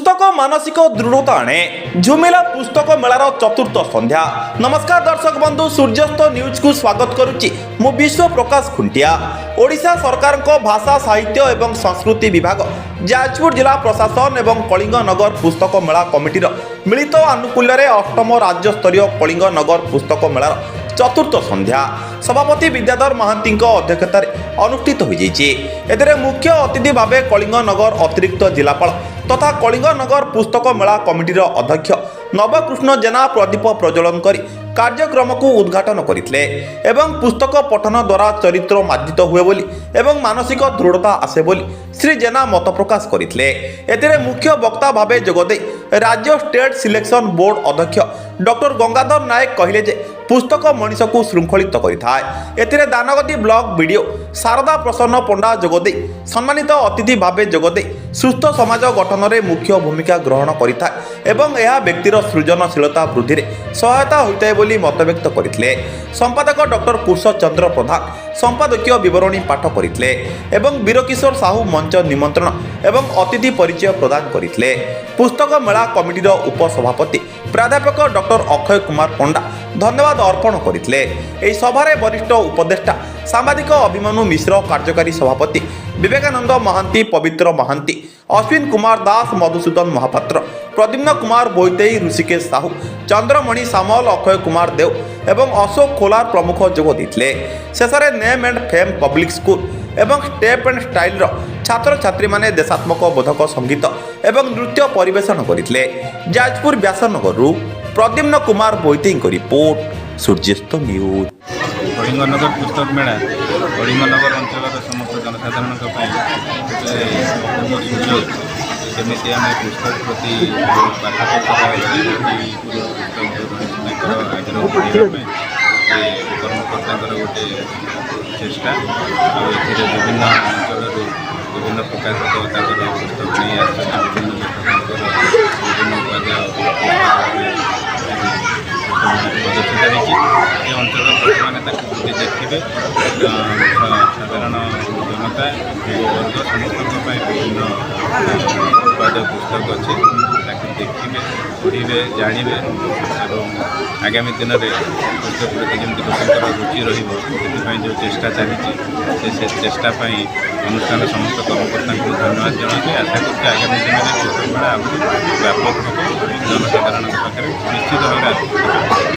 पुस्तक मानसिक दृढ़ता आणे झुमिला पुस्तक मेलार चतुर्थ संध्या। नमस्कार दर्शक बंधु, सूर्यास्त न्यूज को स्वागत करुच्ची मु विश्व प्रकाश खुंटिया। ओडिशा सरकार को भाषा साहित्य एवं संस्कृति विभाग, जाजपुर जिला प्रशासन एवं कलिंग नगर पुस्तक मेला कमिटीर मिलित आनुकूल्य अष्टम राज्य स्तरीय कलिंग नगर पुस्तक मेलार चतुर्थ संध्या सभापति विद्याधर महांती अध्यक्षतार अनुष्ठित हो मुख्य अतिथि भाव कलिंग नगर अतिरिक्त जिलापाल तथा कलिंग नगर पुस्तक मेला कमिटीर अध्यक्ष नवकृष्ण जेना प्रदीप प्रज्वलन कर कार्यक्रम को उद्घाटन करते एवं पुस्तक पठन द्वारा चरित्र मार्जित हुए बोली एवं मानसिक दृढ़ता आसे बोली श्री जेना मत प्रकाश करते। मुख्य वक्ता भाव जोगदे राज्य स्टेट सिलेक्शन बोर्ड अध्यक्ष डॉक्टर गंगाधर नायक कहले जे पुस्तक मनीष को श्रृंखलित करें। दानगदी ब्लॉक वीडियो शारदा प्रसन्न पंडा जोगदे सम्मानित अतिथि भाव जोगदे सुस्थ समाज गठन में मुख्य भूमिका ग्रहण करें व्यक्तिर सृजनशीलता वृद्धि में सहायता होता है बोली मतव्यक्त करते। संपादक डॉक्टर कुश चंद्र प्रधान संपादकीय विवरणी पाठ करते एवं वीरकिशोर साहू मंच निमंत्रण एवं अतिथि परिचय प्रदान करते। पुस्तक मेला कमिटीर उपसभापति प्राध्यापक डॉक्टर अक्षय कुमार पंडा धन्यवाद अर्पण करते। सभारे वरिष्ठ उपदेष्टा सांबादिक अभिमन्यु मिश्र, कार्यकारी सभापति विवेकानंद महांती, पवित्र महांती, अश्विन कुमार दास, मधुसूदन महापात्र, प्रद्युम्न कुमार बोईतेई, ऋषिकेश साहू, चंद्रमणि सामल, अक्षय कुमार देव एवं अशोक खोलार प्रमुख जोग देते। शेष में name and fame public school एवं स्टेप एंड स्टाइल छात्र छात्री माने देशात्मक बोधक संगीत एवं नृत्य परिवेशन करते। जाजपुर व्यासनगर प्रद्युम्न कुमार बोईतेई रिपोर्ट, सूर्यास्त न्यूज। कलिंगनगर पुस्तक मेला कलिंगनगर अंचल समस्त जनसाधारण सुजोग केमी आम पुस्तक प्रति कर्मकर्ता गोटे चेष्टा विभिन्न अंचल विभिन्न प्रकाशक पुस्तक नहीं विभिन्न अंचल लोक मैंने देखिए साधारण जनता युववर्ग समस्त विभिन्न उत्पाद पुस्तक अच्छे देखिए पढ़े जानवे और आगामी दिन में पुस्तक प्रति जमी लोक रुचि रही जो चेष्टा चली से चेष्टापी अनुष्ठान समस्त कर्मकर्ता धन्यवाद जनाई आशा करते आगामी दिन में पुस्तक मेला व्यापक हम जनसाधारण पाखे निश्चित भाव।